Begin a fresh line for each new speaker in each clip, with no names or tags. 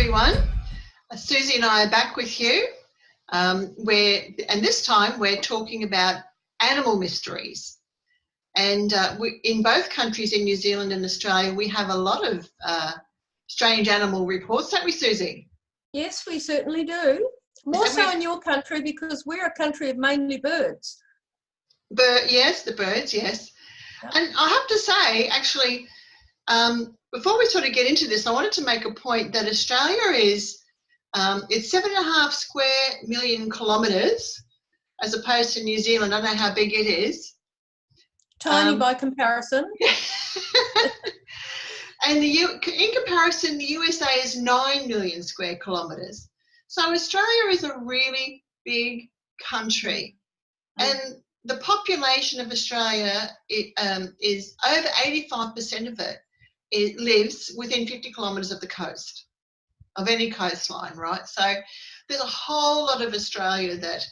everyone. Suzy and I are back with you. And this time we're talking about animal mysteries. And in both countries, in New Zealand and Australia, we have a lot of strange animal reports, don't we, Suzy?
Yes, we certainly do. More so in your country because we're a country of mainly birds.
Yes, the birds, yes. Yep. And I have to say, actually, before we sort of get into this, I wanted to make a point that Australia is, it's 7.5 square million kilometres as opposed to New Zealand. I don't know how big it is.
Tiny by comparison.
And in comparison, the USA is 9 million square kilometres. So Australia is a really big country. And the population of Australia is over 85% of it lives within 50 kilometres of the coast, of any coastline, right? So there's a whole lot of Australia that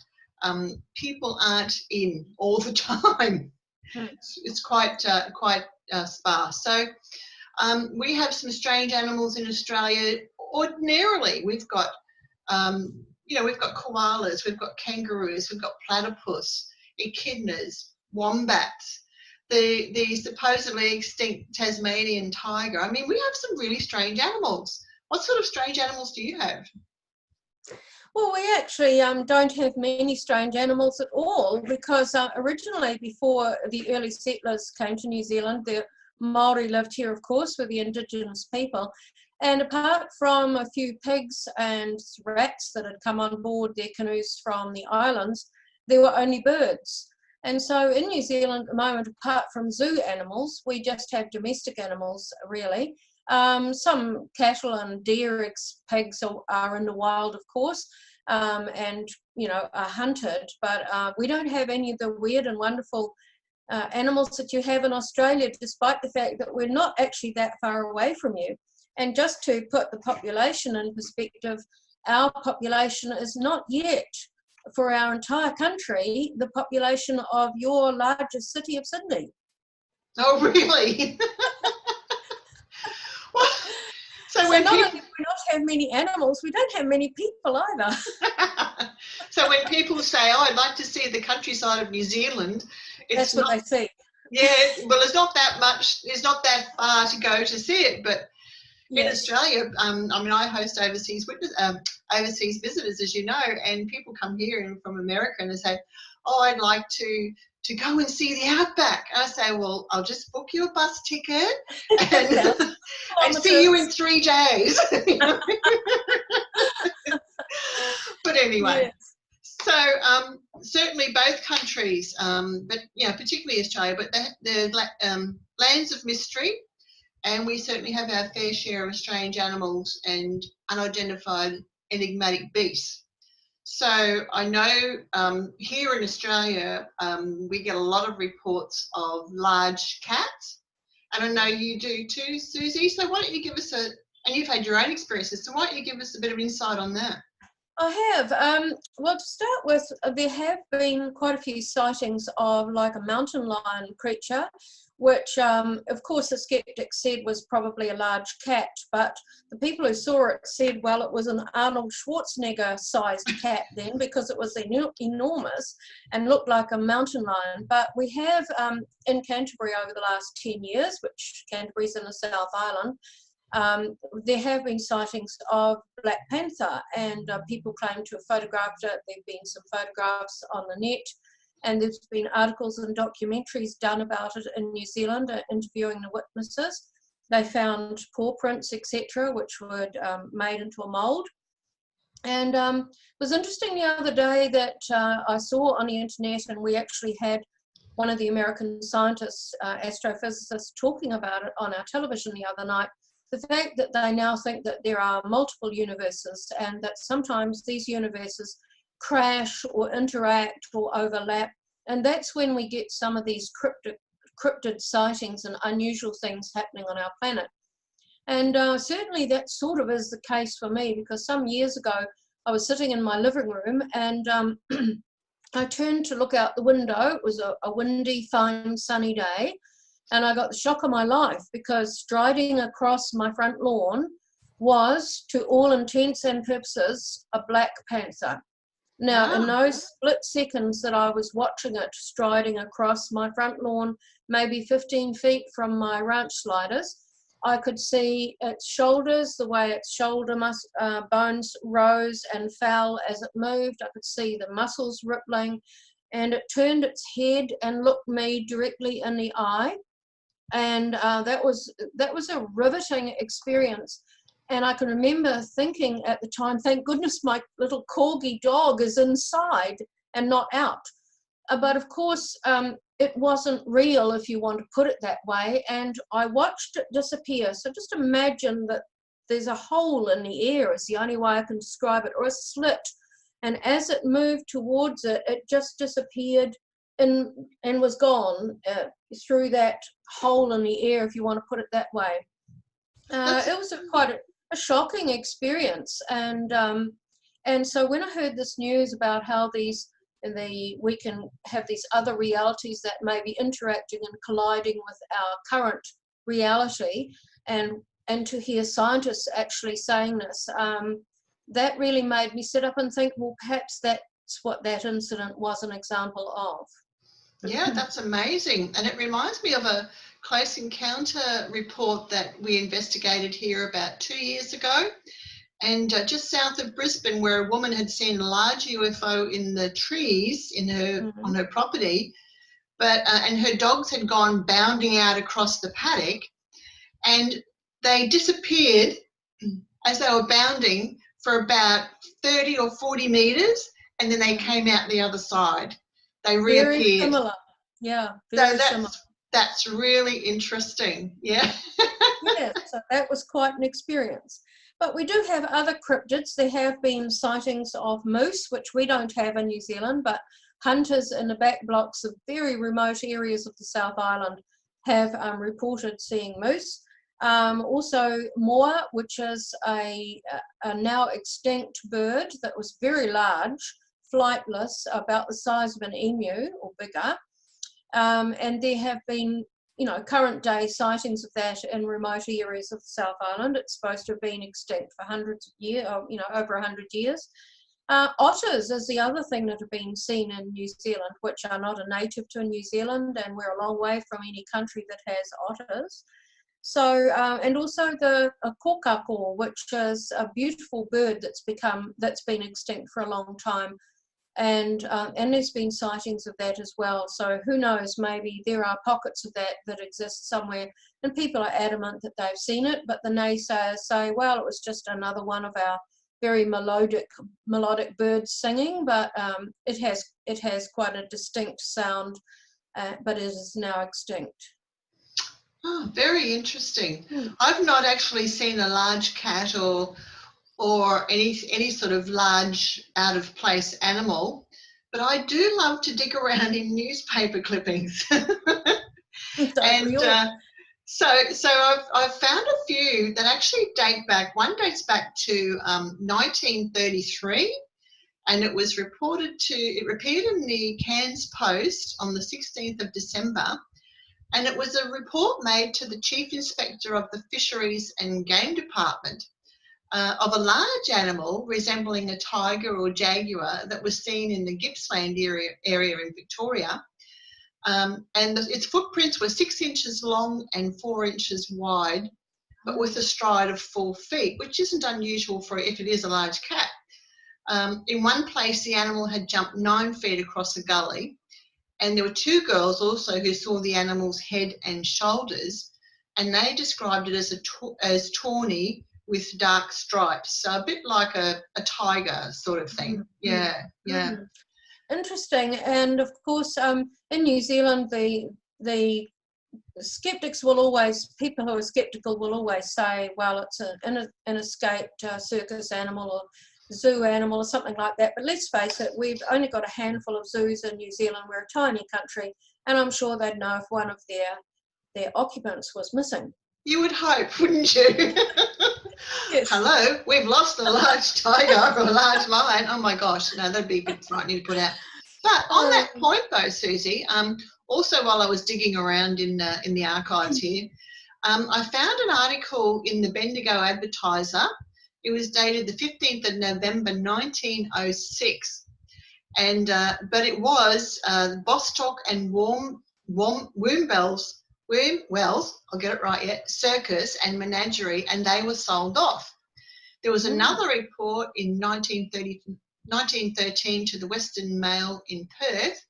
people aren't in all the time. It's quite sparse. So we have some strange animals in Australia. Ordinarily, we've got, we've got koalas, we've got kangaroos, we've got platypus, echidnas, wombats, the supposedly extinct Tasmanian tiger. I mean, we have some really strange animals. What sort of strange animals do you have?
Well, we actually don't have many strange animals at all because originally, before the early settlers came to New Zealand, the Maori lived here, of course, with the indigenous people. And apart from a few pigs and rats that had come on board their canoes from the islands, there were only birds. And so in New Zealand at the moment, apart from zoo animals, we just have domestic animals, really. Some cattle and deer, pigs are in the wild, of course, and, are hunted. But we don't have any of the weird and wonderful animals that you have in Australia, despite the fact that we're not actually that far away from you. And just to put the population in perspective, our population is not yet, for our entire country, the population of your largest city of Sydney.
Oh, really?
So when not only do we not have many animals, we don't have many people either.
So when people say, oh, I'd like to see the countryside of New Zealand,
that's what they see.
Yeah, well, it's not that far to go to see it, but in Australia, I host overseas visitors, as you know, and people come here from America and they say, oh, I'd like to go and see the outback. And I say, well, I'll just book you a bus ticket and see you in 3 days. But anyway, so certainly both countries, but particularly Australia, but they're lands of mystery. And we certainly have our fair share of strange animals and unidentified enigmatic beasts. So I know here in Australia, we get a lot of reports of large cats. And I know you do too, Suzy. So why don't you give us and you've had your own experiences, so why don't you give us a bit of insight on that?
I have. Well, to start with, there have been quite a few sightings of like a mountain lion creature, which, of course, the skeptics said was probably a large cat, but the people who saw it said, well, it was an Arnold Schwarzenegger-sized cat then because it was enormous and looked like a mountain lion. But we have, in Canterbury over the last 10 years, which Canterbury's in the South Island, there have been sightings of Black Panther, and people claim to have photographed it. There have been some photographs on the net. And there's been articles and documentaries done about it in New Zealand, interviewing the witnesses. They found paw prints, etc., which were made into a mould. And it was interesting the other day that I saw on the internet, and we actually had one of the American scientists, astrophysicists, talking about it on our television the other night, the fact that they now think that there are multiple universes and that sometimes these universes crash or interact or overlap, and that's when we get some of these cryptid sightings and unusual things happening on our planet. And certainly that sort of is the case for me, because some years ago I was sitting in my living room and I turned to look out the window. It was a windy, fine, sunny day, and I got the shock of my life because striding across my front lawn was, to all intents and purposes, a black panther. Now, in
Wow.
those split seconds that I was watching it striding across my front lawn, maybe 15 feet from my ranch sliders, I could see its shoulders, the way its shoulder bones rose and fell as it moved. I could see the muscles rippling, and it turned its head and looked me directly in the eye. And that was a riveting experience. And I can remember thinking at the time, thank goodness my little corgi dog is inside and not out. But of course, it wasn't real, if you want to put it that way. And I watched it disappear. So just imagine that there's a hole in the air, is the only way I can describe it, or a slit. And as it moved towards it, it just disappeared and was gone through that hole in the air, if you want to put it that way. It was quite a shocking experience, and so when I heard this news about how we can have these other realities that may be interacting and colliding with our current reality, and to hear scientists actually saying this, that really made me sit up and think, well, perhaps that's what that incident was an example of.
Yeah, that's amazing. And it reminds me of a close encounter report that we investigated here about 2 years ago. And just south of Brisbane, where a woman had seen a large UFO in the trees on her property, and her dogs had gone bounding out across the paddock, and they disappeared as they were bounding for about 30 or 40 metres, and then they came out the other side. They reappeared.
Very similar. Yeah,
very similar. That's really interesting. Yeah.
Yeah, so that was quite an experience. But we do have other cryptids. There have been sightings of moose, which we don't have in New Zealand, but hunters in the back blocks of very remote areas of the South Island have reported seeing moose. Also moa, which is a now extinct bird that was very large, flightless, about the size of an emu or bigger. And there have been current day sightings of that in remote areas of the South Island. It's supposed to have been extinct for hundreds of years, over 100 years. Otters is the other thing that have been seen in New Zealand, which are not a native to New Zealand, and we're a long way from any country that has otters. So, and also the kokako, which is a beautiful bird that's been extinct for a long time. And there's been sightings of that as well. So who knows, maybe there are pockets of that exist somewhere, and people are adamant that they've seen it, but the naysayers say, well, it was just another one of our very melodic birds singing, but it has quite a distinct sound, but it is now extinct.
Oh, very interesting. I've not actually seen a large cat or any sort of large out of place animal, but I do love to dig around in newspaper clippings. And so I've found a few that actually date back. One dates back to 1933, and it appeared in the Cairns Post on the 16th of December. And it was a report made to the Chief Inspector of the Fisheries and Game Department of a large animal resembling a tiger or jaguar that was seen in the Gippsland area in Victoria. And its footprints were 6 inches long and 4 inches wide, but with a stride of 4 feet, which isn't unusual for if it is a large cat. In one place, the animal had jumped 9 feet across a gully. And there were 2 girls also who saw the animal's head and shoulders, and they described it as tawny with dark stripes, so a bit like a tiger sort of thing. Yeah.
Interesting. And of course, in New Zealand, the skeptics people who are skeptical will always say, well, it's an escaped circus animal or zoo animal or something like that. But let's face it, we've only got a handful of zoos in New Zealand. We're a tiny country, and I'm sure they'd know if one of their occupants was missing.
You would hope, wouldn't you? Yes. Hello, we've lost a large tiger or a large lion. Oh my gosh, no, that'd be a bit frightening to put out. But on that point though, Suzy, also while I was digging around in the archives here, I found an article in the Bendigo Advertiser. It was dated the 15th of November 1906. And but it was Bostock and Wombwell's, I'll get it right yet, Circus and Menagerie, and they were sold off. There was another report in 1913 to the Western Mail in Perth,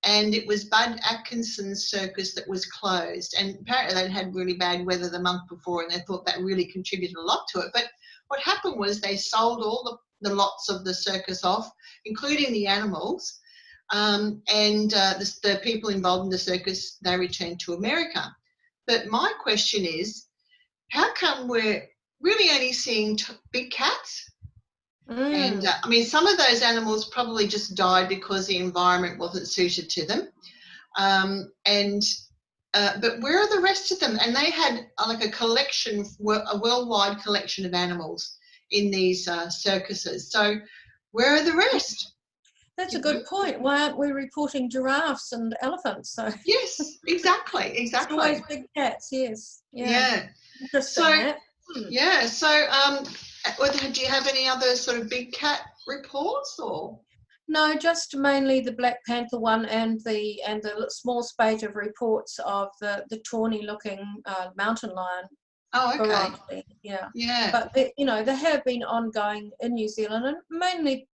and it was Bud Atkinson's circus that was closed. And apparently they'd had really bad weather the month before, and they thought that really contributed a lot to it. But what happened was they sold all the lots of the circus off, including the animals, and the people involved in the circus, they returned to America. But my question is, how come we're really only seeing big cats? And I mean, some of those animals probably just died because the environment wasn't suited to them. But where are the rest of them? And they had like a collection, a worldwide collection of animals in these circuses. So where are the rest?
That's a good point. Why aren't we reporting giraffes and elephants? So
yes, exactly.
It's always big cats. Yes.
Yeah.
Interesting.
Yeah. So, do you have any other sort of big cat reports or?
No, just mainly the Black Panther one and the small spate of reports of the tawny-looking mountain lion.
Oh, okay.
Variety. Yeah.
Yeah.
But there have been ongoing in New Zealand, and mainly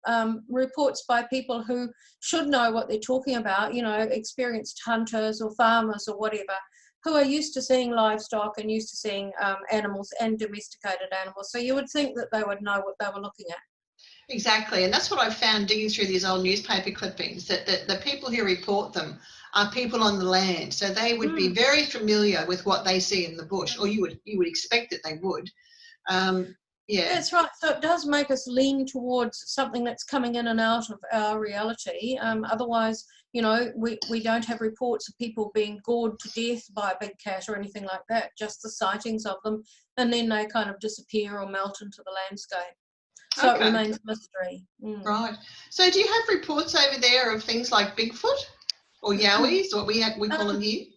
reports by people who should know what they're talking about. Experienced hunters or farmers or whatever, who are used to seeing livestock and used to seeing animals and domesticated animals. So you would think that they would know what they were looking at.
Exactly, and that's what I found digging through these old newspaper clippings, that the people who report them are people on the land, so they would be very familiar with what they see in the bush, or you would expect that they would. Yeah,
that's right. So it does make us lean towards something that's coming in and out of our reality. Otherwise, we don't have reports of people being gored to death by a big cat or anything like that, just the sightings of them, and then they kind of disappear or melt into the landscape. So it remains a mystery.
Right. So do you have reports over there of things like Bigfoot or Yowies, or we call them here?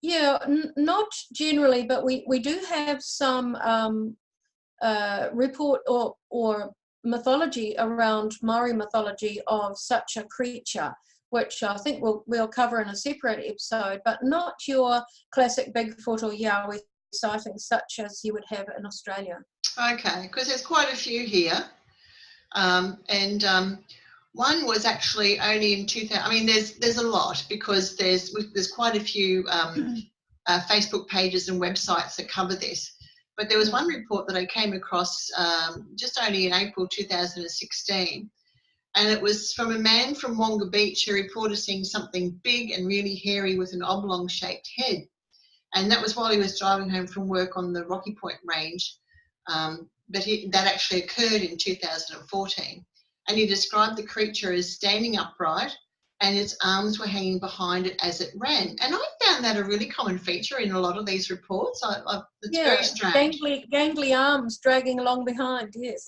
Yeah, not generally, but we do have some report or mythology around Maori mythology of such a creature, which I think we'll cover in a separate episode, but not your classic Bigfoot or Yowie sightings such as you would have in Australia.
Okay, because there's quite a few here, and one was actually only in 2000. I mean, there's a lot, because there's quite a few Facebook pages and websites that cover this. But there was one report that I came across just only in April 2016, and it was from a man from Wonga Beach who reported seeing something big and really hairy with an oblong-shaped head. And that was while he was driving home from work on the Rocky Point Range. But that actually occurred in 2014. And he described the creature as standing upright, and its arms were hanging behind it as it ran. And I found that a really common feature in a lot of these reports. It's very strange.
Gangly arms dragging along behind, yes.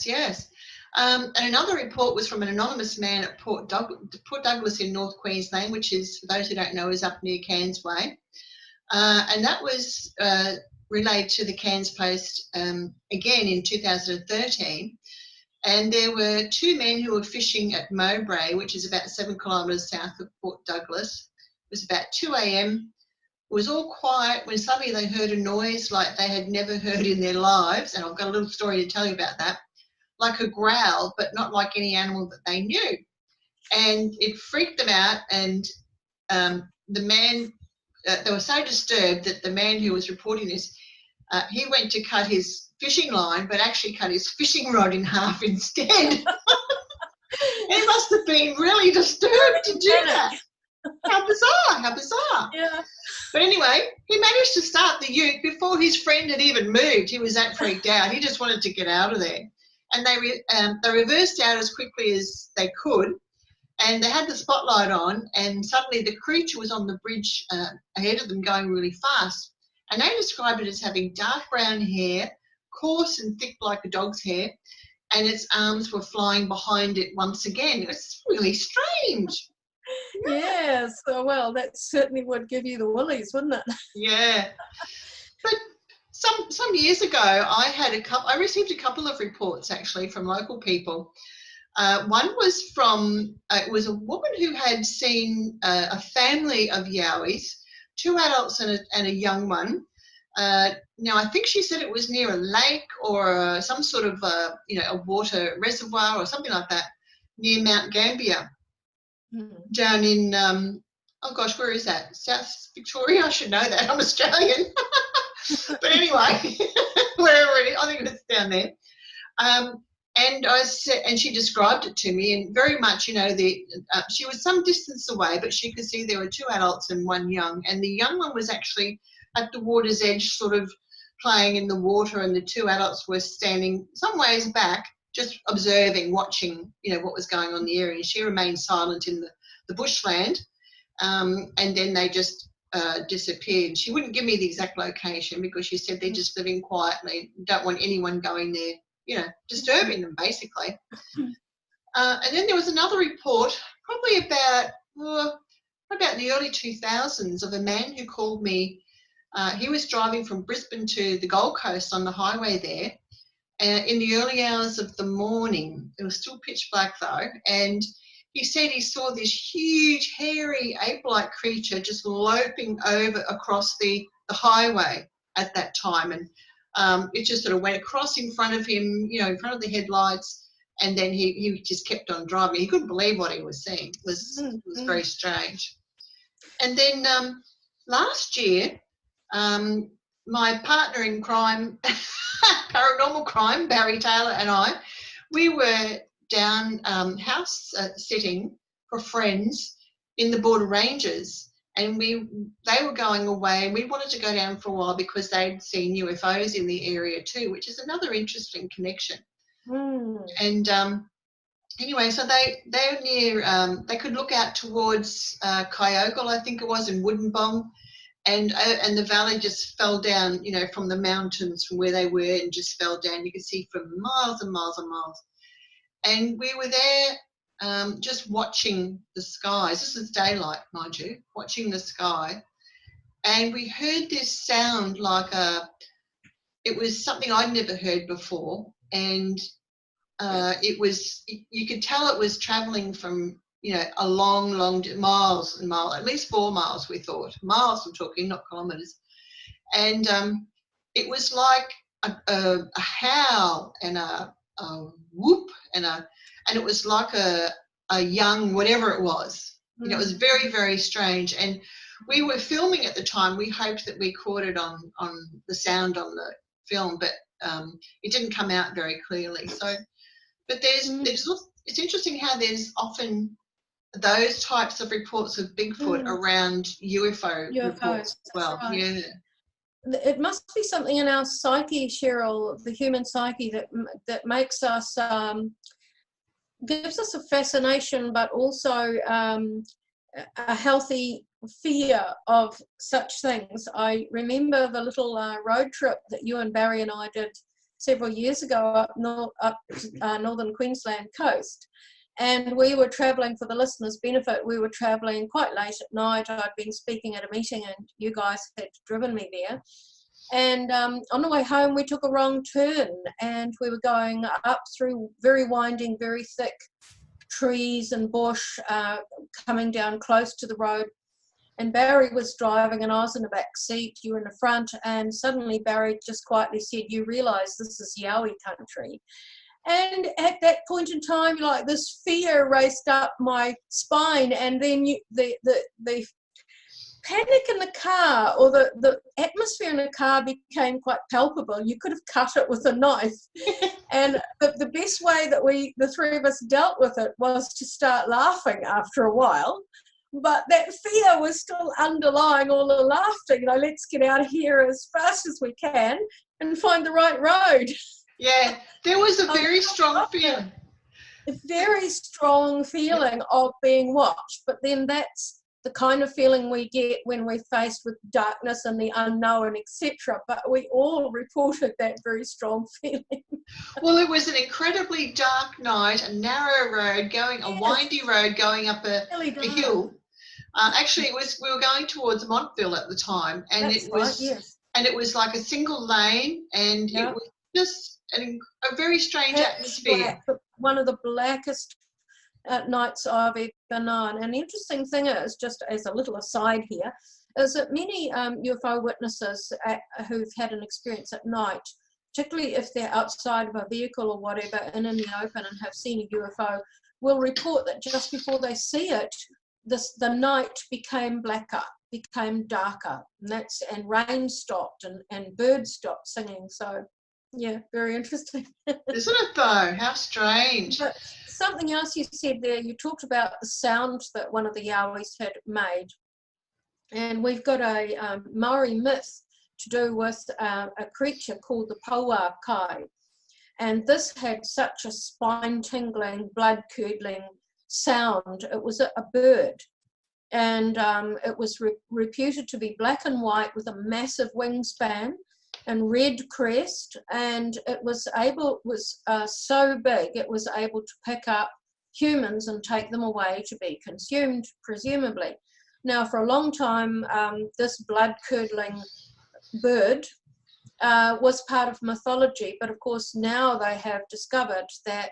Yes. And another report was from an anonymous man at Port Douglas in North Queensland, which is, for those who don't know, is up near Cairns Way. And that was relayed to the Cairns Post again in 2013. And there were two men who were fishing at Mowbray, which is about 7 kilometres south of Port Douglas. It was about 2 a.m. It was all quiet when suddenly they heard a noise like they had never heard in their lives. And I've got a little story to tell you about that. Like a growl, but not like any animal that they knew. And it freaked them out. And the man, they were so disturbed that the man who was reporting this, he went to cut his fishing line, but actually cut his fishing rod in half instead. He must have been really disturbed to do that. How bizarre.
Yeah.
But anyway, he managed to start the ute before his friend had even moved. He was that freaked out. He just wanted to get out of there. And they reversed out as quickly as they could, and they had the spotlight on, and suddenly the creature was on the bridge ahead of them going really fast. And they described it as having dark brown hair, coarse and thick like a dog's hair, and its arms were flying behind it once again. It was really strange.
Yes, well, that certainly would give you the willies, wouldn't it?
Yeah. some years ago, I received a couple of reports actually from local people. One was from it was a woman who had seen a family of Yowies, 2 adults and a young one. Now I think she said it was near a lake or some sort of a water reservoir or something like that near Mount Gambier, down in oh gosh, where is that? South Victoria? I should know that. I'm Australian. But anyway, wherever it is, I think it's down there. And I said, and she described it to me, and very much, she was some distance away, but she could see there were 2 adults and 1 young, and the young one was actually at the water's edge, sort of playing in the water, and the 2 adults were standing some ways back, just observing, watching, what was going on in the area. And she remained silent in the bushland, and then they just disappeared. She wouldn't give me the exact location because she said they're just living quietly, don't want anyone going there, disturbing them basically. And then there was another report, probably about the early 2000s, of a man who called me. He was driving from Brisbane to the Gold Coast on the highway there in the early hours of the morning. It was still pitch black though, and he said he saw this huge, hairy, ape-like creature just loping over across the highway at that time. And it just sort of went across in front of him, in front of the headlights, and then he just kept on driving. He couldn't believe what he was seeing. It was very strange. And then last year, my partner in crime, paranormal crime, Barry Taylor, and I, we were down house sitting for friends in the Border Ranges, and they were going away, and we wanted to go down for a while because they'd seen UFOs in the area too, which is another interesting connection. And anyway, so they're near, they could look out towards Kyogle, I think it was, in Woodenbong, and the valley just fell down, from the mountains from where they were, and just fell down. You could see for miles and miles and miles. And we were there just watching the skies. This is daylight, mind you, watching the sky. And we heard this sound like it was something I'd never heard before. And it was, you could tell it was traveling from, a long miles and miles, at least 4 miles, we thought. Miles, I'm talking, not kilometres. And it was like a howl and a whoop and it was like a young whatever it was. It was very, very strange. And we were filming at the time. We hoped that we caught it on the sound on the film, but it didn't come out very clearly. So, but it's interesting how there's often those types of reports of Bigfoot around UFO reports as well. Right. Yeah.
It must be something in our psyche, Sheryl, the human psyche, that makes us, gives us a fascination, but also a healthy fear of such things. I remember the little road trip that you and Barry and I did several years ago up northern Queensland coast. And we were travelling, for the listeners' benefit, we were travelling quite late at night. I'd been speaking at a meeting and you guys had driven me there. And on the way home, we took a wrong turn and we were going up through very winding, very thick trees and bush, coming down close to the road. And Barry was driving and I was in the back seat, you were in the front, and suddenly Barry just quietly said, "You realise this is Yowie country." And at that point in time, like, this fear raced up my spine, and then the panic in the car, or the atmosphere in the car, became quite palpable. You could have cut it with a knife. And the best way that the three of us dealt with it was to start laughing after a while. But that fear was still underlying all the laughter. Let's get out of here as fast as we can and find the right road.
Yeah, there was a very strong feeling.
A very strong feeling of being watched, but then that's the kind of feeling we get when we're faced with darkness and the unknown, etc. But we all reported that very strong feeling.
Well, it was an incredibly dark night, a narrow road, a windy road going up a hill. Actually, we were going towards Montville at the time, and it was and it was like a single lane, and
Yep.
it was just a very strange
Pitch
atmosphere.
black, one of the blackest nights I've ever known. And the interesting thing is, just as a little aside here, is that many UFO witnesses who've had an experience at night, particularly if they're outside of a vehicle or whatever and in the open and have seen a UFO, will report that just before they see it, the night became blacker, became darker, and rain stopped and birds stopped singing. So yeah, very interesting.
Isn't it though? How strange.
But something else you said there, you talked about the sound that one of the Yowies had made. And we've got a Maori myth to do with a creature called the Paua Kai. And this had such a spine-tingling, blood-curdling sound. It was a bird. And it was reputed to be black and white with a massive wingspan and red crest. And it was so big, it was able to pick up humans and take them away to be consumed, presumably. Now, for a long time, this blood-curdling bird was part of mythology, but of course now they have discovered that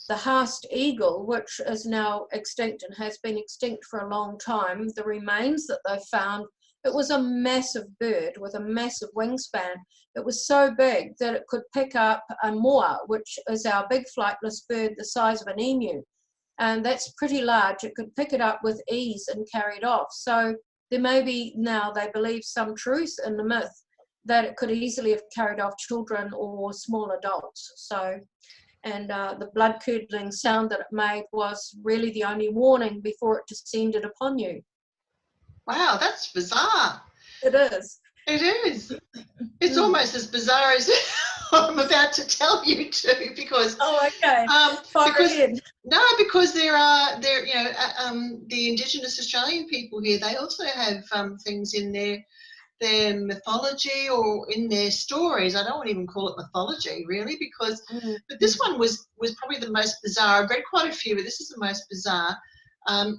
the Aust eagle, which is now extinct and has been extinct for a long time, the remains that they found, it was a massive bird with a massive wingspan. It was so big that it could pick up a moa, which is our big flightless bird the size of an emu. And that's pretty large. It could pick it up with ease and carry it off. So there may be now, they believe, some truth in the myth that it could easily have carried off children or small adults. So, and the blood-curdling sound that it made was really the only warning before it descended upon you.
Wow, that's bizarre.
It is.
It is. It's almost as bizarre as I'm about to tell you too, because
okay.
Because there you know the Indigenous Australian people here, they also have things in their mythology or in their stories. I don't want to even call it mythology really, because but this one was probably the most bizarre. I've read quite a few, but this is the most bizarre.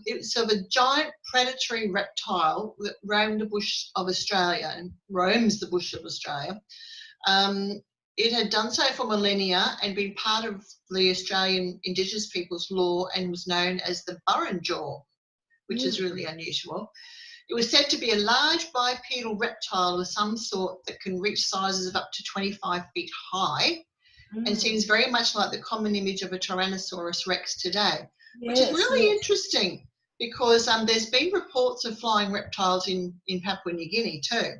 It's of a giant predatory reptile that roamed the bush of Australia and roams the bush of Australia. It had done so for millennia and been part of the Australian Indigenous people's lore and was known as the Burrinjaw, which is really unusual. It was said to be a large bipedal reptile of some sort that can reach sizes of up to 25 feet high and seems very much like the common image of a Tyrannosaurus Rex today, which is really interesting because there's been reports of flying reptiles in Papua New Guinea too.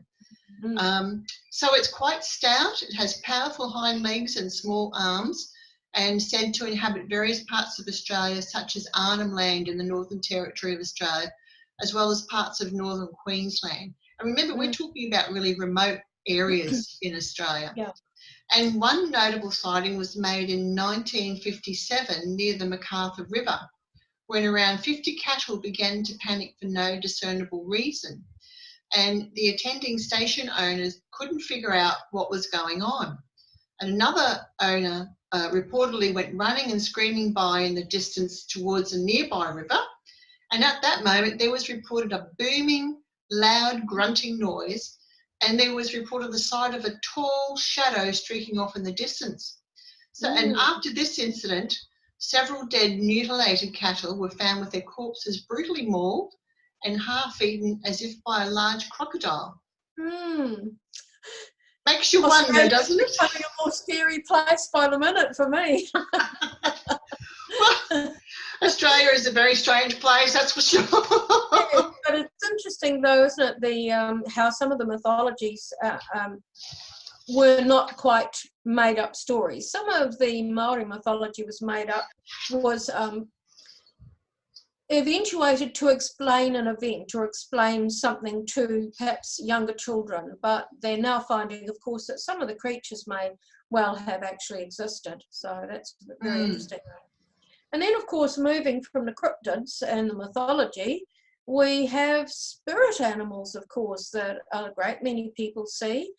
So it's quite stout. It has powerful hind legs and small arms and said to inhabit various parts of Australia, such as Arnhem Land in the Northern Territory of Australia, as well as parts of northern Queensland. And remember, we're talking about really remote areas in Australia.
Yeah.
And one notable sighting was made in 1957 near the MacArthur River, when around 50 cattle began to panic for no discernible reason. And the attending station owners couldn't figure out what was going on. And another owner reportedly went running and screaming by in the distance towards a nearby river. And at that moment, there was reported a booming, loud, grunting noise, and there was reported the sight of a tall shadow streaking off in the distance. So, and after this incident, several dead, mutilated cattle were found with their corpses brutally mauled and half-eaten as if by a large crocodile. Makes you wonder, doesn't it? It's
becoming a more scary place by the minute for me.
Well, Australia is a very strange place, that's for sure.
Yeah, but it's interesting though, isn't it, how some of the mythologies were not quite made up stories. Some of the Maori mythology was made up, was eventuated to explain an event or explain something to perhaps younger children, but they're now finding, of course, that some of the creatures may well have actually existed. So that's very interesting. And then, of course, moving from the cryptids and the mythology, we have spirit animals, of course, that a great many people see.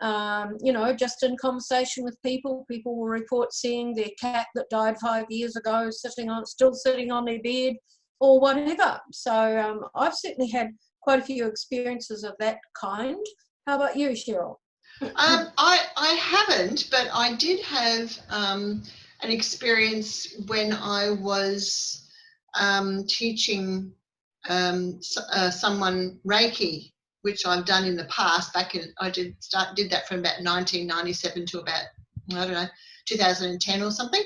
You know, just in conversation with people will report seeing their cat that died 5 years ago still sitting on their bed or whatever. So I've certainly had quite a few experiences of that kind. How about you, Sheryl?
I haven't, but I did have an experience when I was teaching someone Reiki, which I've done in the past. I did that from about 1997 to about, I don't know, 2010 or something.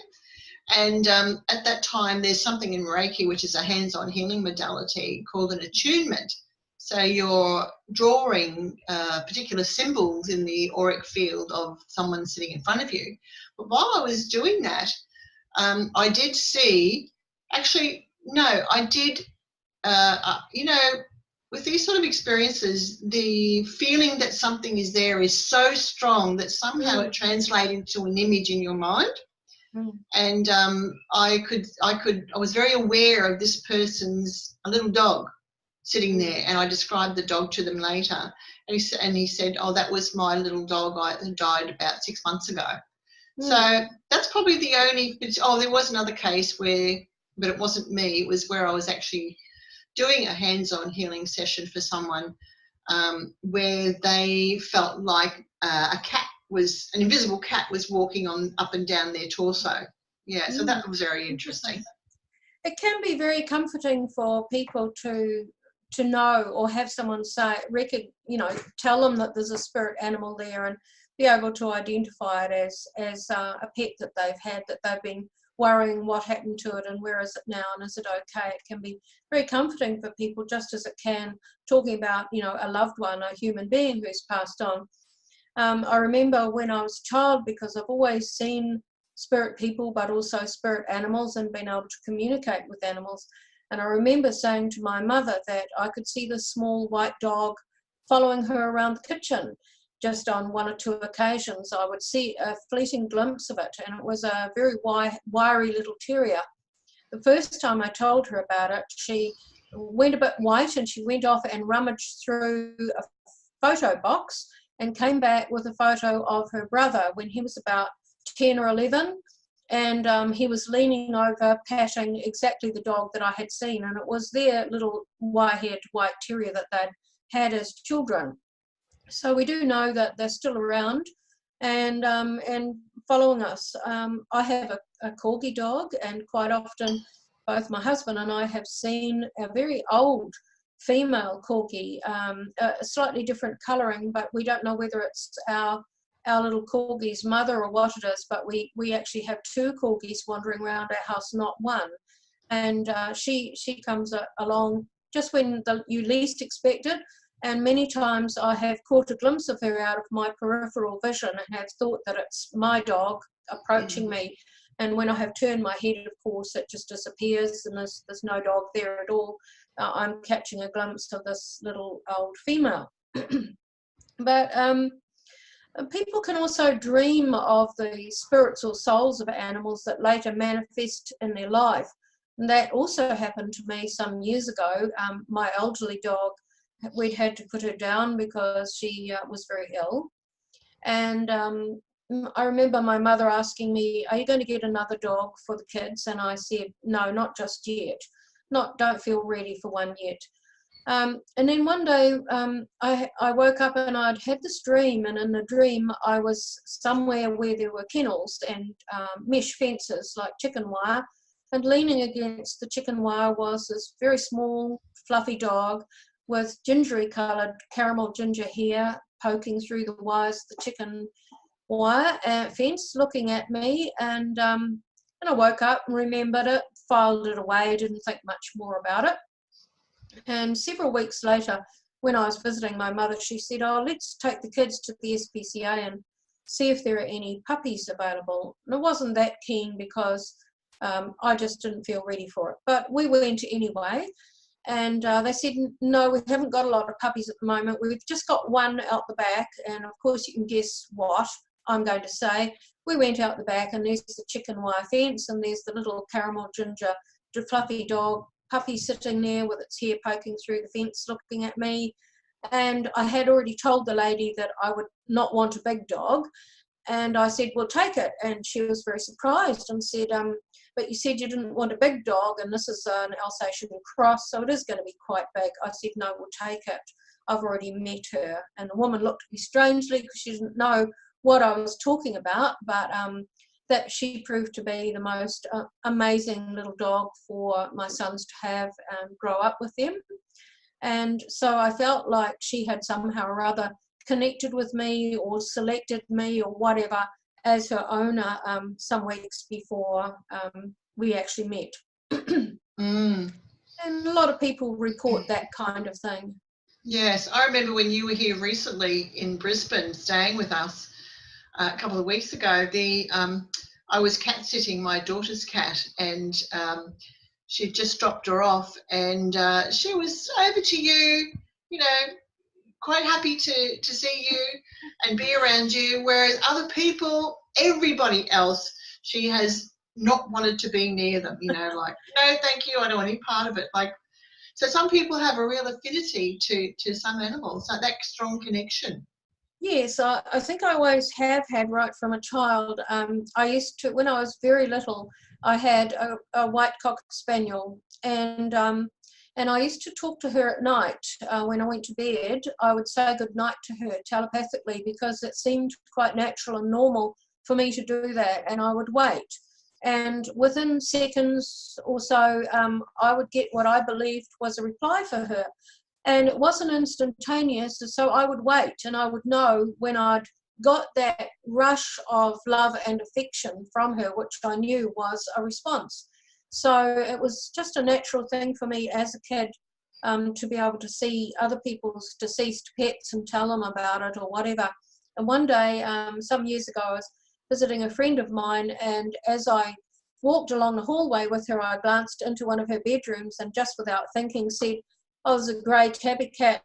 And at that time, there's something in Reiki, which is a hands-on healing modality called an attunement. So you're drawing particular symbols in the auric field of someone sitting in front of you. But while I was doing that, I did see, actually, no, I did, with these sort of experiences, the feeling that something is there is so strong that somehow it translates into an image in your mind. And I was very aware of this person's a little dog sitting there, and I described the dog to them later, and he said, "Oh, that was my little dog. I died about 6 months ago." So that's probably the only. There was another case but it wasn't me. It was where I was actually doing a hands-on healing session for someone, where they felt like an invisible cat was walking up and down their torso. Yeah, so that was very interesting.
It can be very comforting for people to know, or have someone say, tell them that there's a spirit animal there, and be able to identify it as a pet that they've had, that they've been worrying what happened to it and where is it now and is it okay. It can be very comforting for people, just as it can talking about, a loved one, a human being who's passed on. I remember when I was a child, because I've always seen spirit people but also spirit animals and been able to communicate with animals. And I remember saying to my mother that I could see the small white dog following her around the kitchen. Just on one or two occasions, I would see a fleeting glimpse of it, and it was a very wiry little terrier. The first time I told her about it, she went a bit white and she went off and rummaged through a photo box and came back with a photo of her brother when he was about 10 or 11. And he was leaning over, patting exactly the dog that I had seen. And it was their little wire-haired white terrier that they'd had as children. So we do know that they're still around and following us. I have a corgi dog, and quite often both my husband and I have seen a very old female corgi, a slightly different colouring, but we don't know whether it's our little corgi's mother or what it is, but we actually have two corgis wandering around our house, not one. And she comes along just when you least expect it. And many times I have caught a glimpse of her out of my peripheral vision and have thought that it's my dog approaching me. And when I have turned my head, of course, it just disappears and there's no dog there at all. I'm catching a glimpse of this little old female. But people can also dream of the spirits or souls of animals that later manifest in their life. And that also happened to me some years ago. My elderly dog, we'd had to put her down because she was very ill. And I remember my mother asking me, "Are you going to get another dog for the kids?" And I said, "No, not just yet. Don't feel ready for one yet." And then one day I woke up and I'd had this dream, and in the dream I was somewhere where there were kennels and mesh fences like chicken wire, and leaning against the chicken wire was this very small fluffy dog with gingery coloured caramel ginger hair poking through the wires, the chicken wire fence, looking at me. And I woke up and remembered it, filed it away, didn't think much more about it. And several weeks later, when I was visiting my mother, she said, "Oh, let's take the kids to the SPCA and see if there are any puppies available." And I wasn't that keen because I just didn't feel ready for it. But we went anyway. And they said, "No, we haven't got a lot of puppies at the moment. We've just got one out the back." And of course, you can guess what I'm going to say. We went out the back, and there's the chicken wire fence, and there's the little caramel ginger fluffy dog puppy sitting there with its hair poking through the fence looking at me. And I had already told the lady that I would not want a big dog. And I said, "Well, take it." And she was very surprised and said, "But you said you didn't want a big dog, and this is an Alsatian cross, so it is going to be quite big." I said, "No, we'll take it." I've already met her. And the woman looked at me strangely because she didn't know what I was talking about, but that she proved to be the most amazing little dog for my sons to have and grow up with them. And so I felt like she had somehow or other connected with me or selected me or whatever as her owner some weeks before we actually met.
Mm.
And a lot of people report that kind of thing.
Yes, I remember when you were here recently in Brisbane staying with us a couple of weeks ago, I was cat sitting my daughter's cat, and she'd just dropped her off, and she was over to you, you know, quite happy to see you and be around you, whereas other people, everybody else, she has not wanted to be near them, you know, like, no, thank you, I don't want any part of it. Like, so some people have a real affinity to some animals, like that strong connection.
Yes, I think I always have had right from a child. I used to, when I was very little, I had a white cocker spaniel, and I used to talk to her at night when I went to bed. I would say good night to her telepathically because it seemed quite natural and normal for me to do that, and I would wait. And within seconds or so, I would get what I believed was a reply for her. And it wasn't instantaneous, so I would wait and I would know when I'd got that rush of love and affection from her, which I knew was a response. So it was just a natural thing for me as a kid to be able to see other people's deceased pets and tell them about it or whatever. And one day, some years ago, I was visiting a friend of mine, and as I walked along the hallway with her, I glanced into one of her bedrooms and just without thinking said, "Oh, there's a grey tabby cat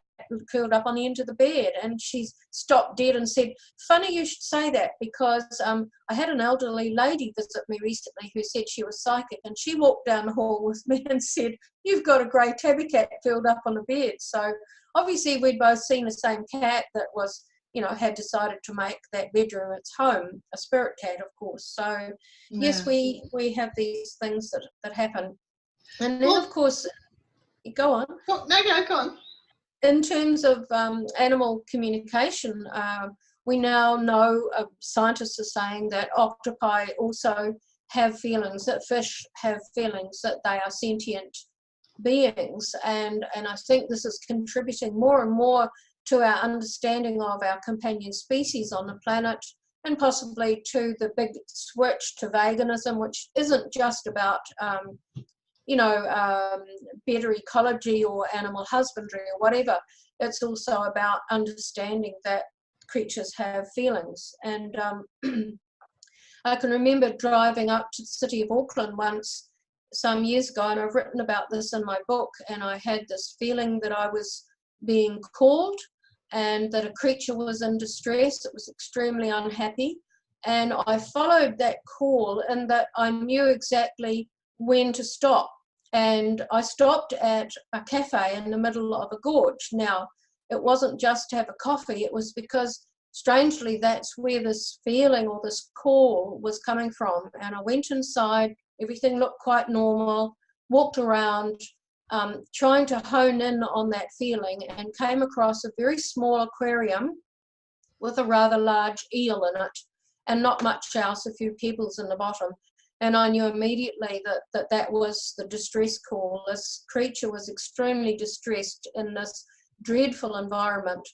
curled up on the end of the bed." And she stopped dead and said, "Funny you should say that, because I had an elderly lady visit me recently who said she was psychic, and she walked down the hall with me and said, 'You've got a grey tabby cat curled up on the bed.'" So obviously we'd both seen the same cat that was, you know, had decided to make that bedroom its home, a spirit cat, of course. So yes, we have these things that happen. And then, of course, go on.
Oh, no, go on.
In terms of animal communication, we now know, scientists are saying that octopi also have feelings, that fish have feelings, that they are sentient beings. And I think this is contributing more and more to our understanding of our companion species on the planet, and possibly to the big switch to veganism, which isn't just about better ecology or animal husbandry or whatever. It's also about understanding that creatures have feelings. And I can remember driving up to the city of Auckland once some years ago, and I've written about this in my book, and I had this feeling that I was being called and that a creature was in distress. It was extremely unhappy, and I followed that call, and that I knew exactly when to stop. And I stopped at a cafe in the middle of a gorge. Now, it wasn't just to have a coffee, it was because, strangely, that's where this feeling or this call was coming from. And I went inside, everything looked quite normal, walked around, trying to hone in on that feeling, and came across a very small aquarium with a rather large eel in it, and not much else, a few pebbles in the bottom. And I knew immediately that was the distress call. This creature was extremely distressed in this dreadful environment.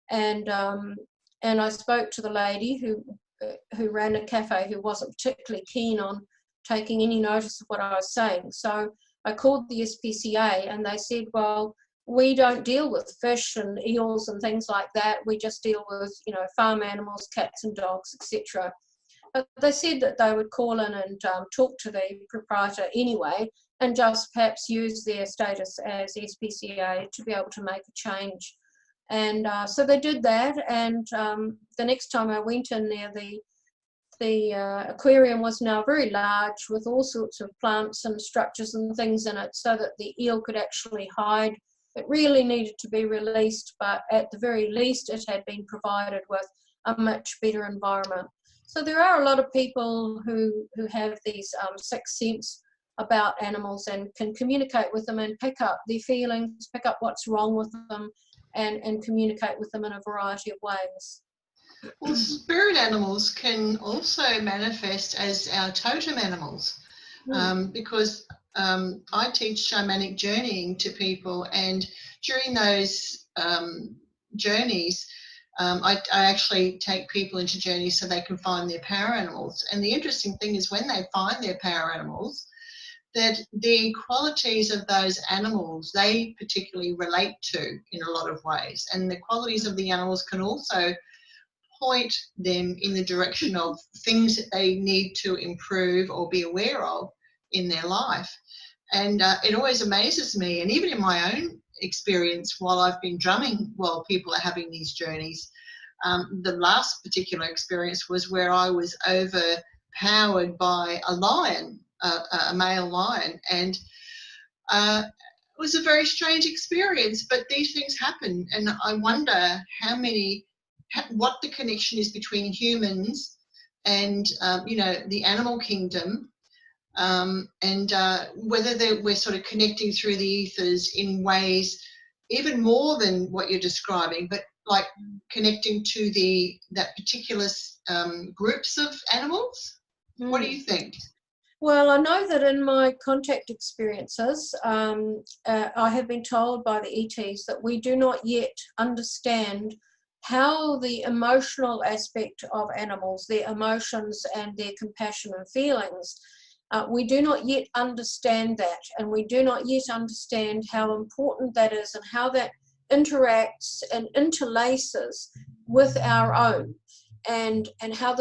And I spoke to the lady who ran a cafe, who wasn't particularly keen on taking any notice of what I was saying. So I called the SPCA, and they said, "Well, we don't deal with fish and eels and things like that. We just deal with, farm animals, cats and dogs, etc." But they said that they would call in and talk to the proprietor anyway, and just perhaps use their status as SPCA to be able to make a change. And so they did that, and the next time I went in there, the aquarium was now very large with all sorts of plants and structures and things in it, so that the eel could actually hide. It really needed to be released, but at the very least it had been provided with a much better environment. So there are a lot of people who have these sixth sense about animals and can communicate with them and pick up their feelings, pick up what's wrong with them, and communicate with them in a variety of ways.
Well, spirit animals can also manifest as our totem animals, because I teach shamanic journeying to people, and during those journeys, I actually take people into journeys so they can find their power animals. And the interesting thing is when they find their power animals, that the qualities of those animals they particularly relate to in a lot of ways. And the qualities of the animals can also point them in the direction of things that they need to improve or be aware of in their life. And it always amazes me, and even in my own experience while I've been drumming while people are having these journeys, the last particular experience was where I was overpowered by a lion, a male lion, and it was a very strange experience, but these things happen, and I wonder what the connection is between humans and the animal kingdom, and whether we're sort of connecting through the ethers in ways even more than what you're describing, but like connecting to that particular groups of animals. What do you think?
Well, I know that in my contact experiences, I have been told by the ETs that we do not yet understand how the emotional aspect of animals, their emotions and their compassion and feelings, we do not yet understand that, and we do not yet understand how important that is and how that interacts and interlaces with our own, and how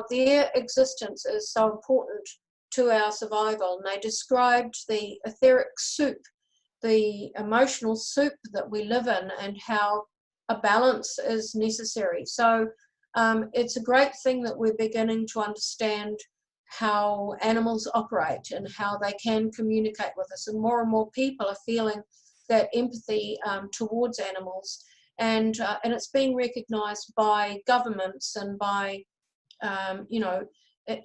their existence is so important to our survival. And they described the etheric soup, the emotional soup that we live in, and how a balance is necessary. So it's a great thing that we're beginning to understand how animals operate and how they can communicate with us, and more people are feeling that empathy towards animals, and it's being recognised by governments and by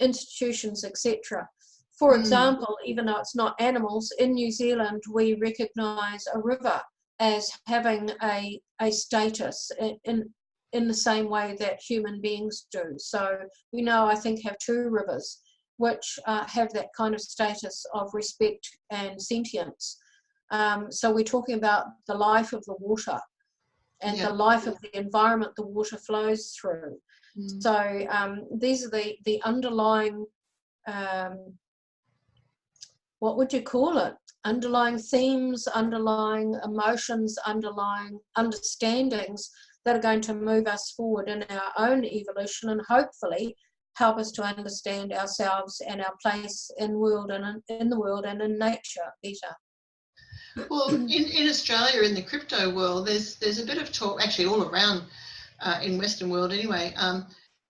institutions, etc. For example, even though it's not animals, in New Zealand we recognise a river as having a status in the same way that human beings do. So we now, I think, have 2 rivers which have that kind of status of respect and sentience. So we're talking about the life of the water and the life of the environment the water flows through. So these are the underlying, what would you call it? Underlying themes, underlying emotions, underlying understandings that are going to move us forward in our own evolution, and hopefully help us to understand ourselves and our place in the world and in nature better.
Well, in Australia, in the crypto world, there's a bit of talk, actually all around in Western world anyway.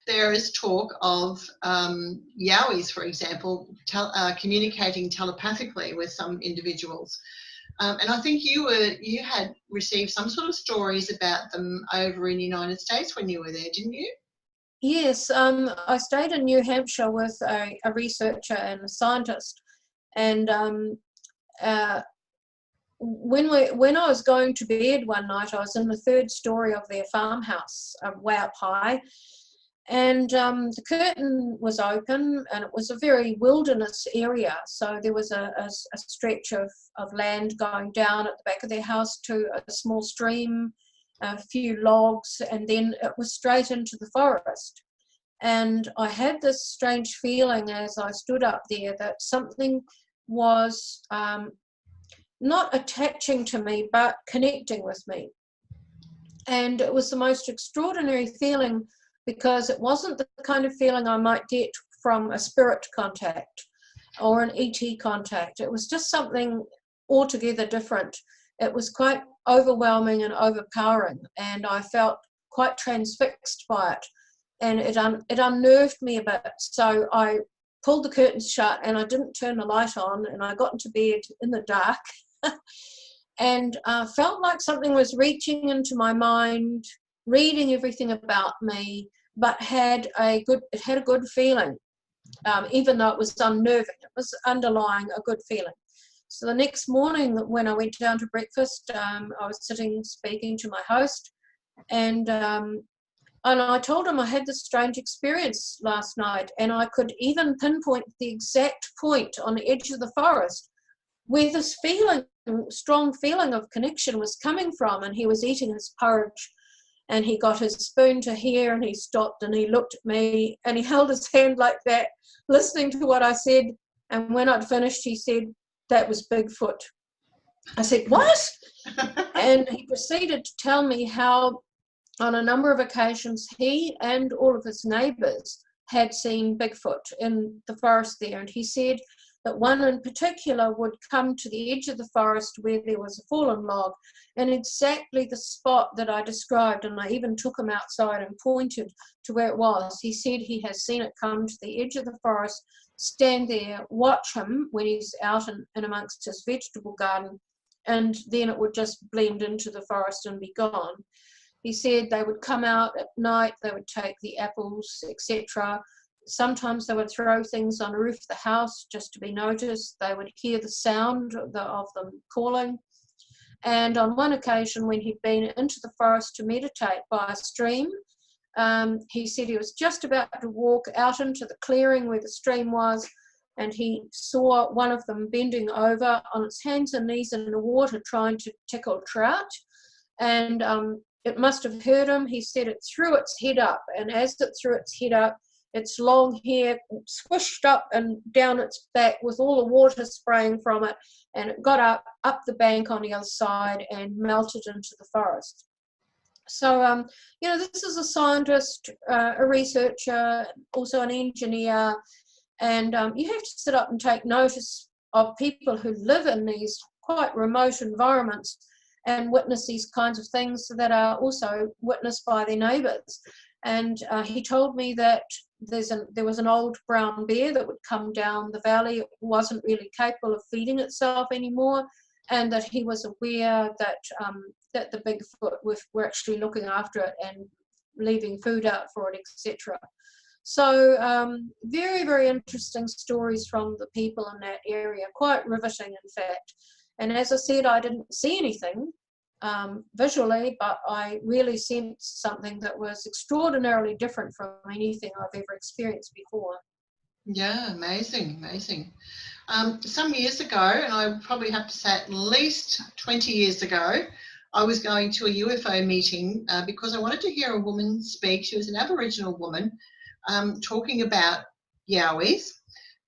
There is talk of Yowies, for example, communicating telepathically with some individuals. And I think you had received some sort of stories about them over in the United States when you were there, didn't you?
Yes, I stayed in New Hampshire with a researcher and a scientist, and when I was going to bed one night, I was in the 3rd story of their farmhouse, way up high, and the curtain was open, and it was a very wilderness area. So there was a stretch of land going down at the back of their house to a small stream, a few logs, and then it was straight into the forest. And I had this strange feeling as I stood up there that something was not attaching to me but connecting with me. And it was the most extraordinary feeling, because it wasn't the kind of feeling I might get from a spirit contact or an ET contact. It was just something altogether different. It was quite overwhelming and overpowering, and I felt quite transfixed by it, and it unnerved me a bit. So I pulled the curtains shut and I didn't turn the light on, and I got into bed in the dark and felt like something was reaching into my mind, reading everything about me, but it had a good feeling, even though it was unnerving. It was underlying a good feeling. So the next morning when I went down to breakfast, I was sitting speaking to my host, and I told him I had this strange experience last night, and I could even pinpoint the exact point on the edge of the forest where this strong feeling of connection was coming from. And he was eating his porridge, and he got his spoon to here, and he stopped and he looked at me and he held his hand like that, listening to what I said. And when I'd finished, he said, "That was Bigfoot." I said, "What?" And he proceeded to tell me how on a number of occasions he and all of his neighbours had seen Bigfoot in the forest there. And he said that one in particular would come to the edge of the forest where there was a fallen log, and exactly the spot that I described, and I even took him outside and pointed to where it was. He said he has seen it come to the edge of the forest, stand there, watch him when he's out in amongst his vegetable garden, and then it would just blend into the forest and be gone. He said they would come out at night, they would take the apples, etc. Sometimes they would throw things on the roof of the house just to be noticed. They would hear the sound of them calling. And on one occasion, when he'd been into the forest to meditate by a stream, he said he was just about to walk out into the clearing where the stream was, and he saw one of them bending over on its hands and knees in the water trying to tickle trout. And it must have heard him. He said it threw its head up, and as it threw its head up, its long hair swished up and down its back with all the water spraying from it, and it got up the bank on the other side and melted into the forest. So, this is a scientist, a researcher, also an engineer, and you have to sit up and take notice of people who live in these quite remote environments and witness these kinds of things that are also witnessed by their neighbours. And he told me that there was an old brown bear that would come down the valley. It wasn't really capable of feeding itself anymore, and that he was aware that that the Bigfoot were actually looking after it and leaving food out for it, etc. So very, very interesting stories from the people in that area, quite riveting in fact. And as I said, I didn't see anything visually, but I really sensed something that was extraordinarily different from anything I've ever experienced before.
Yeah, amazing, amazing. Some years ago, and I probably have to say at least 20 years ago, I was going to a UFO meeting because I wanted to hear a woman speak. She was an Aboriginal woman talking about Yowies.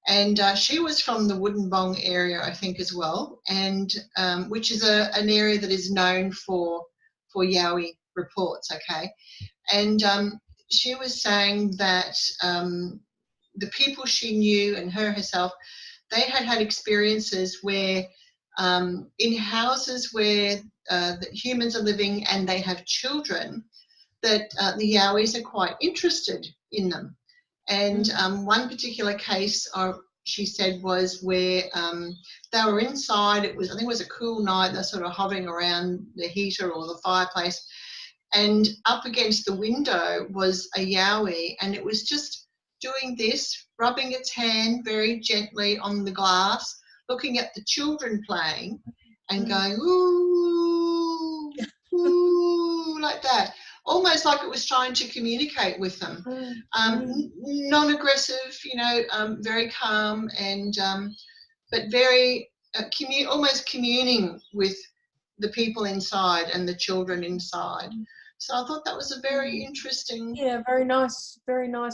And she was from the Woodinbong area, I think, as well, and which is an area that is known for Yowie reports, okay? And she was saying that the people she knew and her herself, they had experiences where in houses where the humans are living and they have children, that the Yowies are quite interested in them. And one particular case, she said, was where they were inside. I think it was a cool night. They're sort of hovering around the heater or the fireplace, and up against the window was a Yowie, and it was just doing this, rubbing its hand very gently on the glass, looking at the children playing, and going ooh, ooh, like that. Almost like it was trying to communicate with them. Non-aggressive, very calm, and but very almost communing with the people inside and the children inside. So I thought that was a very interesting.
Yeah, very nice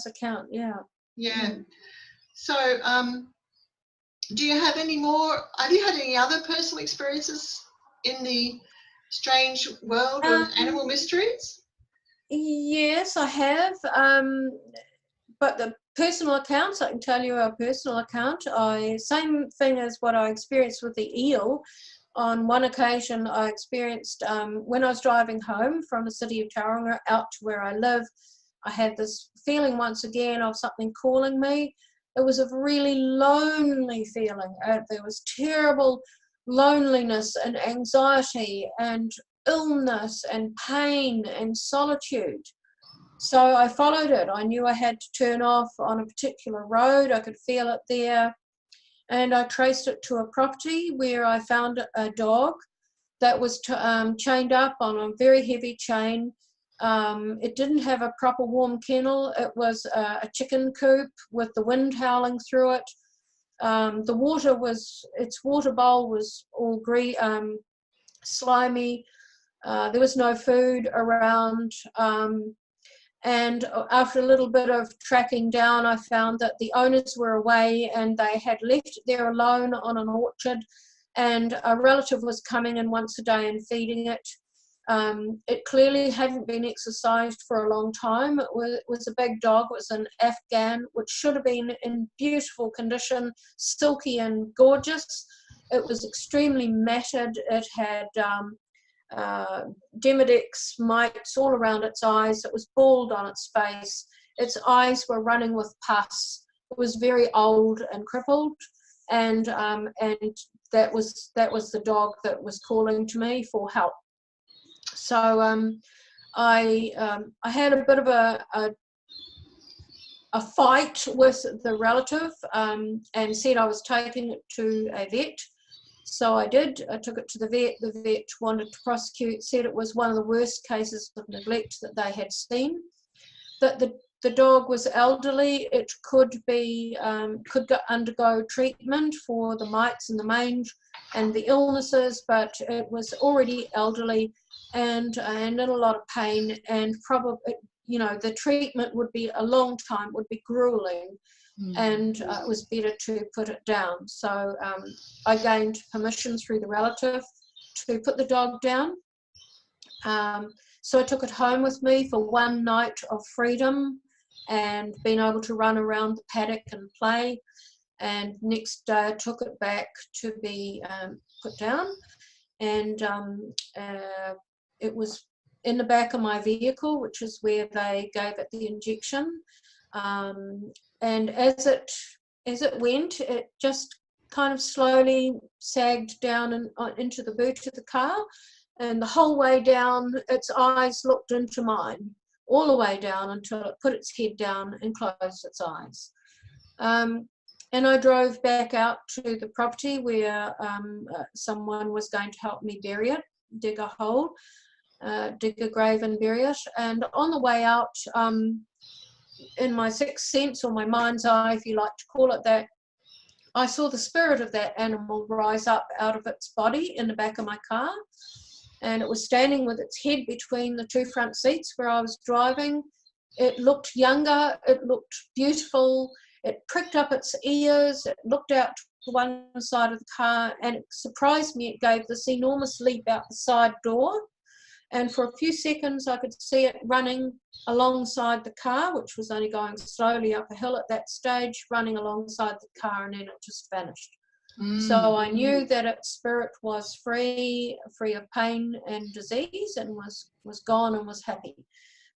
account. Yeah.
Yeah. So, do you have any more? Have you had any other personal experiences in the strange world of animal mysteries?
Yes, I have. But the personal accounts, I can tell you a personal account. Same thing as what I experienced with the eel. On one occasion, I experienced, when I was driving home from the city of Tauranga out to where I live, I had this feeling once again of something calling me. It was a really lonely feeling. There was terrible loneliness and anxiety and illness and pain and solitude. So I followed it. I knew I had to turn off on a particular road. I could feel it there. and I traced it to a property where I found a dog that was chained up on a very heavy chain. It didn't have a proper warm kennel. It was a chicken coop with the wind howling through it. Its water bowl was all slimy. There was no food around. And after a little bit of tracking down, I found that the owners were away and they had left it there alone on an orchard, and a relative was coming in once a day and feeding it. It clearly hadn't been exercised for a long time. It was a big dog. It was an Afghan, which should have been in beautiful condition, silky and gorgeous. It was extremely matted. It had Demodex mites all around its eyes. It was bald on its face. Its eyes were running with pus. It was very old and crippled, and that was the dog that was calling to me for help. So I had a bit of a fight with the relative, and said I was taking it to a vet. So I did. I took it to the vet. The vet wanted to prosecute, said it was one of the worst cases of neglect that they had seen. That the dog was elderly. It could undergo treatment for the mites and the mange and the illnesses, but it was already elderly and in a lot of pain, and probably, you know, the treatment would be a long time, would be grueling. And it was better to put it down. So I gained permission through the relative to put the dog down. So I took it home with me for one night of freedom and being able to run around the paddock and play. And next day I took it back to be put down. And it was in the back of my vehicle, which is where they gave it the injection. And as it went, it just kind of slowly sagged down and into the boot of the car, and the whole way down, its eyes looked into mine, all the way down until it put its head down and closed its eyes. And I drove back out to the property where someone was going to help me bury it, dig a hole, dig a grave and bury it. And on the way out, in my sixth sense, or my mind's eye, if you like to call it that, I saw the spirit of that animal rise up out of its body in the back of my car, and it was standing with its head between the two front seats where I was driving. It looked younger, it looked beautiful, it pricked up its ears, it looked out to one side of the car, and it surprised me. It gave this enormous leap out the side door, and for a few seconds I could see it running alongside the car, which was only going slowly up a hill at that stage, running alongside the car, and then it just vanished. So I knew that its spirit was free of pain and disease, and was gone and was happy.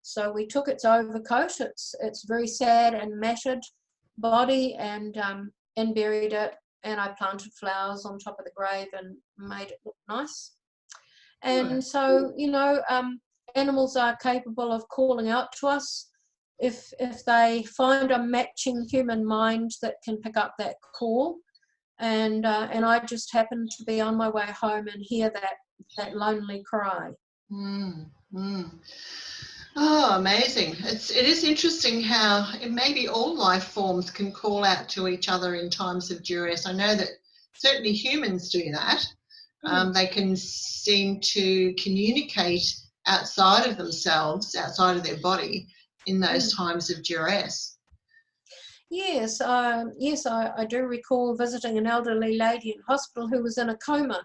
So we took its overcoat, its very sad and matted body, and buried it, and I planted flowers on top of the grave and made it look nice. And so, you know, animals are capable of calling out to us if they find a matching human mind that can pick up that call. And I just happened to be on my way home and hear that lonely cry.
Oh, amazing. It is interesting how maybe all life forms can call out to each other in times of duress. I know that certainly humans do that. They can seem to communicate outside of themselves, outside of their body, in those times of duress.
Yes, I do recall visiting an elderly lady in hospital who was in a coma,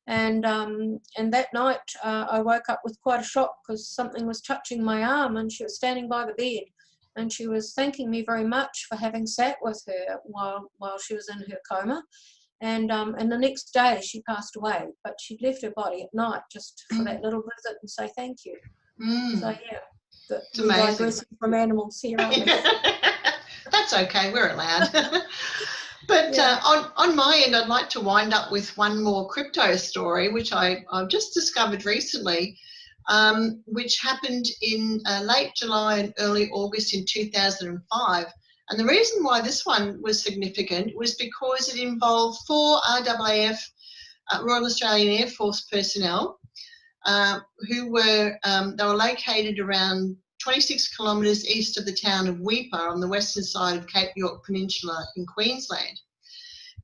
and that night I woke up with quite a shock because something was touching my arm, and she was standing by the bed, and she was thanking me very much for having sat with her while she was in her coma. And the next day she passed away, but she'd left her body at night just for that little visit and say thank you. So yeah, we're digressing from animals here, aren't we?
That's okay, we're allowed. But on my end, I'd like to wind up with one more crypto story, which I've just discovered recently, which happened in late July and early August in 2005. And the reason why this one was significant was because it involved 4 RAAF, Royal Australian Air Force personnel, who were, they were located around 26 kilometres east of the town of Weipa on the western side of Cape York Peninsula in Queensland.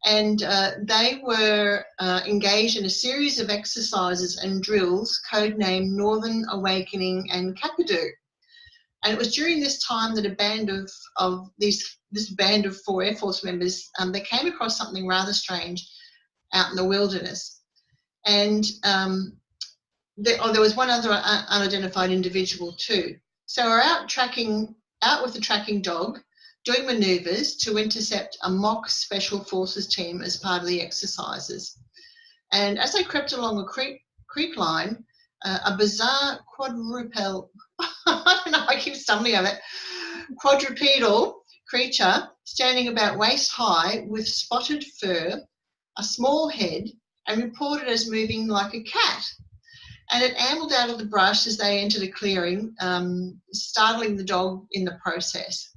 And they were engaged in a series of exercises and drills codenamed Northern Awakening and Kakadu. And it was during this time that a band of this band of 4 Air Force members, they came across something rather strange out in the wilderness. And there was one other unidentified individual too. So we're out with the tracking dog, doing manoeuvres to intercept a mock special forces team as part of the exercises. And as they crept along a creek line, a bizarre quadrupedal, I don't know, I keep stumbling over it, quadrupedal creature standing about waist high with spotted fur, a small head, and reported as moving like a cat. And it ambled out of the brush as they entered a clearing, startling the dog in the process.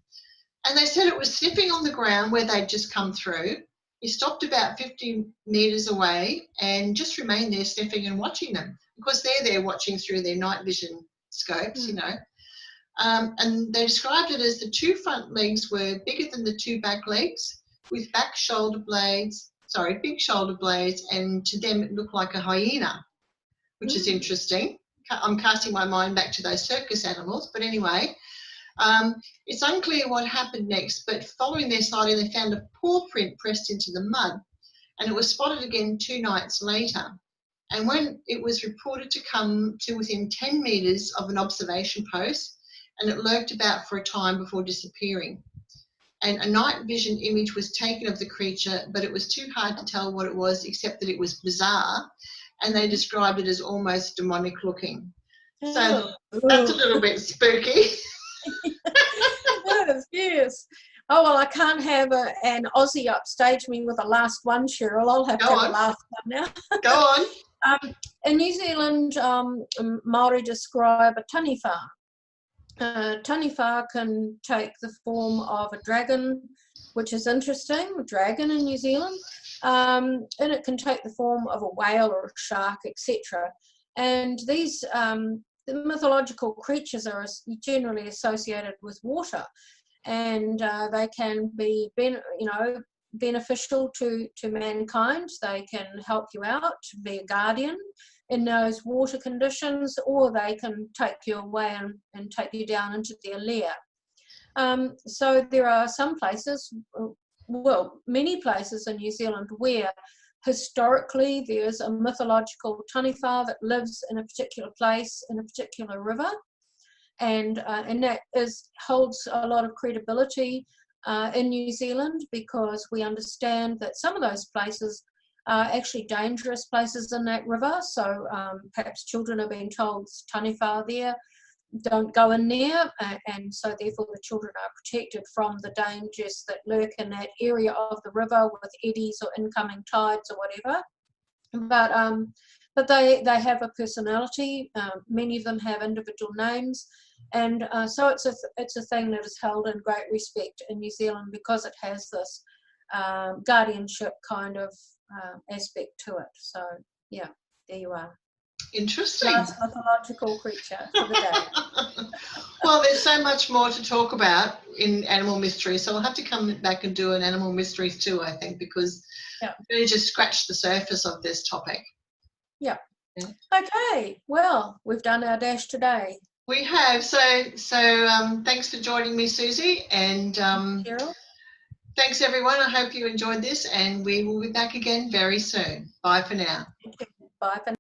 And they said it was sniffing on the ground where they'd just come through. He stopped about 50 metres away and just remained there sniffing and watching them, because they're there watching through their night vision scopes, you know. And they described it as the 2 front legs were bigger than the 2 back legs, with big shoulder blades, and to them it looked like a hyena, which is interesting. I'm casting my mind back to those circus animals, but anyway, it's unclear what happened next, but following their sighting, they found a paw print pressed into the mud, and it was spotted again 2 nights later. And when it was reported to come to within 10 metres of an observation post, and it lurked about for a time before disappearing. And a night vision image was taken of the creature, but it was too hard to tell what it was, except that it was bizarre, and they described it as almost demonic looking. So that's a little bit spooky.
Yes. Oh, well, I can't have an Aussie upstage me with a last one, Sheryl. I'll have to have a last one now.
Go on.
In New Zealand, Maori describe a taniwha. Taniwha can take the form of a dragon, which is interesting, a dragon in New Zealand, and it can take the form of a whale or a shark, etc. And these the mythological creatures are generally associated with water, and they can be, beneficial to mankind. They can help you out, be a guardian in those water conditions, or they can take you away and take you down into their lair. So there are some places, well, many places in New Zealand where historically there's a mythological taniwha that lives in a particular place, in a particular river, and that holds a lot of credibility in New Zealand, because we understand that some of those places are actually dangerous places in that river. So perhaps children are being told taniwha there, don't go in there, and so therefore the children are protected from the dangers that lurk in that area of the river with eddies or incoming tides or whatever. But they have a personality. Many of them have individual names, and so it's a thing that is held in great respect in New Zealand, because it has this guardianship kind of aspect to it. So yeah, there you are.
Interesting.
Last mythological creature for the day.
Well, there's so much more to talk about in animal mysteries, so we'll have to come back and do an animal mysteries too, I think, because we've really just scratched the surface of this topic.
Yeah. Okay. Well, we've done our dash today.
We have. So thanks for joining me, Suzy, and
Sheryl.
Thanks everyone. I hope you enjoyed this, and we will be back again very soon. Bye for now.
Bye for now.